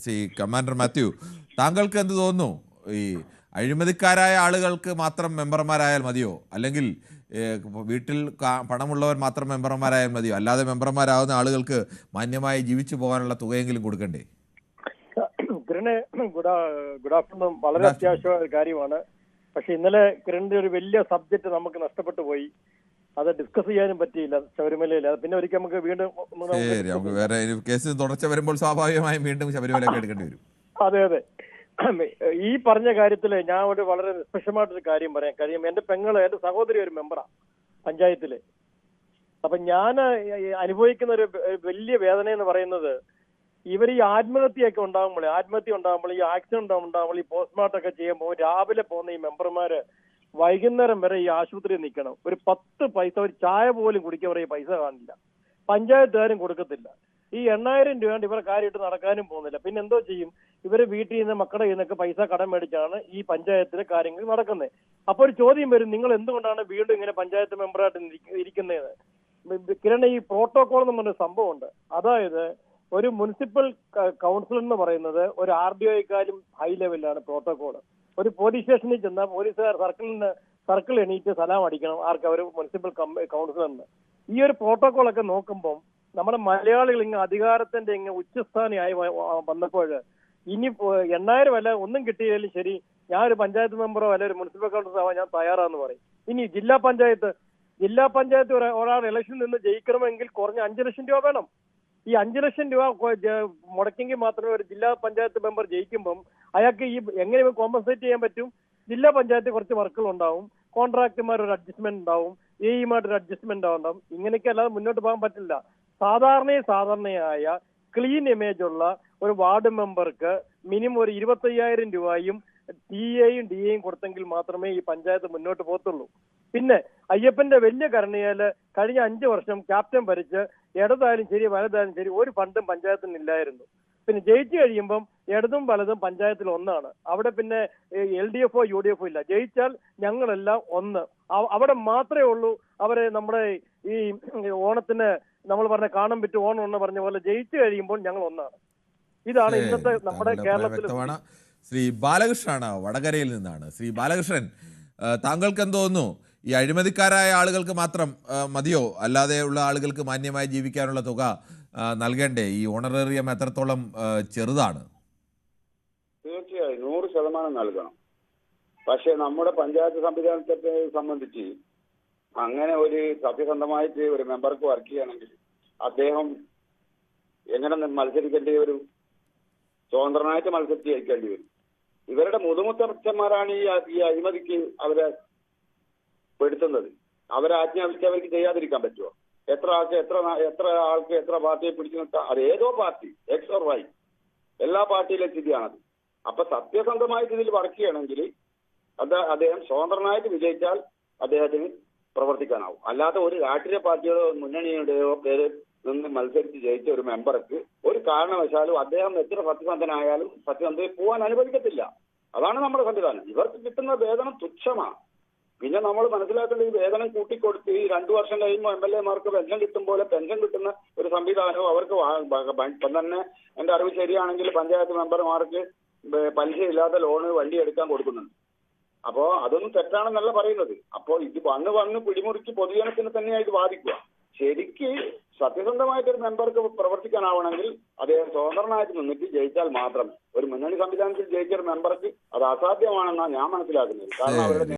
Shri commander Mathew, താങ്കൾക്ക് എന്ത് തോന്നുന്നു? ഈ അഴിമതിക്കാരായ ആളുകൾക്ക് മാത്രം മെമ്പർമാരായാൽ മതിയോ? അല്ലെങ്കിൽ വീട്ടിൽ പണമുള്ളവർ മാത്രം മെമ്പർമാരായാൽ മതിയോ? അല്ലാതെ മെമ്പർമാരാകുന്ന ആളുകൾക്ക് മാന്യമായി ജീവിച്ചു പോകാനുള്ള തുകയെങ്കിലും കൊടുക്കണ്ടേ? Kiran, good afternoon. വളരെ അത്യാവശ്യമായ കാര്യമാണ്. പക്ഷെ ഇന്നലെ കിരണിന്റെ ഒരു വലിയ സബ്ജക്ട് നമുക്ക് നഷ്ടപ്പെട്ടു പോയി. അത് ഡിസ്കസ് ചെയ്യാനും പറ്റിയില്ല ശബരിമലയിൽ. പിന്നെ ഒരിക്കൽ നമുക്ക് വീണ്ടും വേറെ കേസിന് തുടർച്ച വരുമ്പോൾ സ്വാഭാവികമായും വീണ്ടും ശബരിമലയൊക്കെ എടുക്കേണ്ടി വരും. അതെ അതെ. ഈ പറഞ്ഞ കാര്യത്തില് ഞാൻ ഒരു വളരെ നിഷ്പക്ഷമായിട്ടൊരു കാര്യം പറയാം. കാര്യം എന്റെ എന്റെ സഹോദരി ഒരു മെമ്പറാ പഞ്ചായത്തില്. അപ്പൊ ഞാൻ അനുഭവിക്കുന്ന ഒരു വലിയ വേദന എന്ന് പറയുന്നത്, ഇവർ ഈ ആത്മഹത്യ ഉണ്ടാകുമ്പോൾ, ഈ ആക്സിഡന്റ് ഉണ്ടാകുമ്പോൾ, ഈ പോസ്റ്റ്മോർട്ടം ഒക്കെ ചെയ്യുമ്പോൾ രാവിലെ പോകുന്ന ഈ മെമ്പർമാര് വൈകുന്നേരം വരെ ഈ ആശുപത്രിയിൽ നിൽക്കണം. ഒരു 10 പൈസ, ഒരു ചായ പോലും കുടിക്കാൻ പറയും പൈസ കാണില്ല. പഞ്ചായത്തുകാരും കൊടുക്കത്തില്ല. ഈ 8000 രൂപ ഇവരെ കാര്യമായിട്ട് നടക്കാനും പോകുന്നില്ല. പിന്നെ എന്തോ ചെയ്യും? ഇവര് വീട്ടിൽ നിന്ന് മക്കളുടെ കയ്യിൽ നിന്നൊക്കെ പൈസ കടം മേടിച്ചാണ് ഈ പഞ്ചായത്തിലെ കാര്യങ്ങൾ നടക്കുന്നത്. അപ്പൊ ഒരു ചോദ്യം വരും, നിങ്ങൾ എന്തുകൊണ്ടാണ് വീണ്ടും ഇങ്ങനെ പഞ്ചായത്ത് മെമ്പറായിട്ട് ഇരിക്കുന്നത്? കിരണ, ഈ പ്രോട്ടോകോൾ എന്ന് പറഞ്ഞ സംഭവമുണ്ട്. അതായത് ഒരു മുനിസിപ്പൽ കൗൺസിലർ എന്ന് പറയുന്നത് ഒരു RDO-യെക്കാളും ഹൈ ലെവലിലാണ് പ്രോട്ടോകോൾ. ഒരു പോലീസ് സ്റ്റേഷനിൽ ചെന്നാൽ പോലീസുകാർ സർക്കിൾ എണീറ്റ് സലാം അടിക്കണം ആർക്ക്? അവർ മുനിസിപ്പൽ കൗൺസിലറിന്. ഈ ഒരു പ്രോട്ടോകോൾ ഒക്കെ നോക്കുമ്പോൾ നമ്മുടെ മലയാളികൾ ഇങ്ങനെ അധികാരത്തിന്റെ ഇങ്ങനെ ഉച്ചസ്ഥാനിയായി വന്നപ്പോൾ ഇനി 8000 അല്ല ഒന്നും കിട്ടിയാലും ശരി, ഞാൻ ഒരു പഞ്ചായത്ത് മെമ്പറോ അല്ലെ ഒരു മുനിസിപ്പൽ കൗൺസിലർ ആവാൻ ഞാൻ തയ്യാറാന്ന് പറയും. ഇനി ജില്ലാ പഞ്ചായത്ത് ഒരാൾ ഇലക്ഷനിൽ നിന്ന് ജയിക്കണമെങ്കിൽ കുറഞ്ഞ 5 ലക്ഷം രൂപ വേണം. ഈ 5 ലക്ഷം രൂപ മുടക്കെങ്കിൽ മാത്രമേ ഒരു ജില്ലാ പഞ്ചായത്ത് മെമ്പർ ജയിക്കുമ്പം അയാൾക്ക് ഈ എങ്ങനെ കോമ്പൻസേറ്റ് ചെയ്യാൻ പറ്റും? ജില്ലാ പഞ്ചായത്തിൽ കുറച്ച് വർക്കുകൾ ഉണ്ടാവും, കോൺട്രാക്ടർമാർ ഒരു അഡ്ജസ്റ്റ്മെന്റ് ഉണ്ടാവും, AEമായിട്ട് ഒരു അഡ്ജസ്റ്റ്മെന്റ് ഉണ്ടാവും. ഇങ്ങനെയൊക്കെ അല്ലാതെ മുന്നോട്ട് പോകാൻ പറ്റില്ല. സാധാരണയായ ക്ലീൻ ഇമേജ് ഉള്ള ഒരു വാർഡ് മെമ്പർക്ക് മിനിമം ഒരു 25,000 രൂപയും TA-യും DA-യും കൊടുത്തെങ്കിൽ മാത്രമേ ഈ പഞ്ചായത്ത് മുന്നോട്ട് പോകത്തുള്ളൂ. പിന്നെ അയ്യപ്പന്റെ വലിയ കരുണയാല് കഴിഞ്ഞ 5 വർഷം ക്യാപ്റ്റൻ ഭരിച്ച് ഇടതായാലും ശരി വലതായാലും ശരി ഒരു ഫണ്ടും പഞ്ചായത്തിന് ഇല്ലായിരുന്നു. പിന്നെ ജയിച്ചു കഴിയുമ്പം ഇടതും വലതും പഞ്ചായത്തിൽ ഒന്നാണ്. അവിടെ പിന്നെ LDF-ഓ UDF-ഓ ഇല്ല. ജയിച്ചാൽ ഞങ്ങളെല്ലാം ഒന്ന്. അവിടെ മാത്രമേ ഉള്ളൂ അവരെ നമ്മുടെ ഈ ഓണത്തിന് നമ്മൾ പറഞ്ഞ കാണാൻ പറ്റും ഓണം എന്ന് പറഞ്ഞ പോലെ ജയിച്ചു കഴിയുമ്പോൾ ഞങ്ങൾ ഒന്നാണ്. ഇതാണ് ഇന്നത്തെ നമ്മുടെ കേരളത്തിൽ. ശ്രീ ബാലകൃഷ്ണനാണ് വടകരയിൽ നിന്നാണ്. ശ്രീ ബാലകൃഷ്ണൻ, താങ്കൾക്ക് എന്ത് തോന്നുന്നു? ഈ അഴിമതിക്കാരായ ആളുകൾക്ക് മാത്രം മതിയോ? അല്ലാതെയുള്ള ആളുകൾക്ക് മാന്യമായി ജീവിക്കാനുള്ള തുക നൽകേണ്ടേ? ഈ ഓണറേറിയം എത്രത്തോളം ചെറുതാണ്? തീർച്ചയായും 100% നൽകണം. പക്ഷെ നമ്മുടെ പഞ്ചായത്ത് സംവിധാനത്തെ സംബന്ധിച്ച് അങ്ങനെ ഒരു സത്യസന്ധമായിട്ട് ഒരു മെമ്പർക്ക് വർക്ക് ചെയ്യണമെങ്കിൽ അദ്ദേഹം എങ്ങനെ മത്സരിക്കേണ്ടി വരും? സ്വതന്ത്രനായിട്ട് മത്സരിച്ച് ജയിക്കേണ്ടി വരും. ഇവരുടെ മുതുമുത്തച്ഛന്മാരാണ് ഈ അഴിമതിക്ക് അവരെ പെടുത്തുന്നത്. അവരെ ആജ്ഞാപിച്ച് അവർക്ക് ചെയ്യാതിരിക്കാൻ പറ്റുമോ? എത്ര ആൾക്ക് എത്ര പാർട്ടിയെ പിടിച്ചു നിർത്താം? അത് ഏതോ പാർട്ടി X or Y, എല്ലാ പാർട്ടിയിലെ സ്ഥിതിയാണത്. അപ്പൊ സത്യസന്ധമായിട്ട് ഇതിൽ വർക്ക് ചെയ്യണമെങ്കിൽ അദ്ദേഹം സ്വതന്ത്രനായിട്ട് വിജയിച്ചാൽ അദ്ദേഹത്തിന് പ്രവർത്തിക്കാനാവും. അല്ലാതെ ഒരു രാഷ്ട്രീയ പാർട്ടിയുടെയോ മുന്നണിയുടെയോ പേര് നിന്ന് മത്സരിച്ച് ജയിച്ച ഒരു മെമ്പർക്ക് ഒരു കാരണവശാലും അദ്ദേഹം എത്ര സത്യസന്ധനായാലും സത്യസന്ധതയിൽ പോകാൻ അനുവദിക്കത്തില്ല. അതാണ് നമ്മുടെ സംവിധാനം. ഇവർക്ക് കിട്ടുന്ന വേതനം തുച്ഛമാണ്. പിന്നെ നമ്മൾ മനസ്സിലാക്കേണ്ട, ഈ വേതനം കൂട്ടിക്കൊടുത്ത് ഈ 2 വർഷം കഴിയുമ്പോൾ MLA-മാർക്ക് പെൻഷൻ കിട്ടും പോലെ പെൻഷൻ കിട്ടുന്ന ഒരു സംവിധാനവും അവർക്ക് ഇപ്പം തന്നെ എന്റെ അറിവ് ശരിയാണെങ്കിൽ പഞ്ചായത്ത് മെമ്പർമാർക്ക് പലിശയില്ലാത്ത ലോണ് വണ്ടി എടുക്കാൻ കൊടുക്കുന്നുണ്ട്. അപ്പോ അതൊന്നും തെറ്റാണെന്നല്ല പറയുന്നത്. അപ്പോൾ ഇത് വന്ന് പിടിമുറുക്കി പൊതുജനത്തിന് തന്നെയായിട്ട് ബാധിക്കുക. ശരിക്ക് സത്യസന്ധമായിട്ടൊരു മെമ്പർക്ക് പ്രവർത്തിക്കാനാവണമെങ്കിൽ അദ്ദേഹം സ്വതന്ത്രനായിട്ട് നിന്നിട്ട് ജയിച്ചാൽ മാത്രം. ഒരു മുന്നണി സംവിധാനത്തിൽ ജയിച്ച ഒരു മെമ്പർക്ക് അത് അസാധ്യമാണെന്നാണ് ഞാൻ മനസ്സിലാക്കുന്നത്. കാരണം അവരുടെ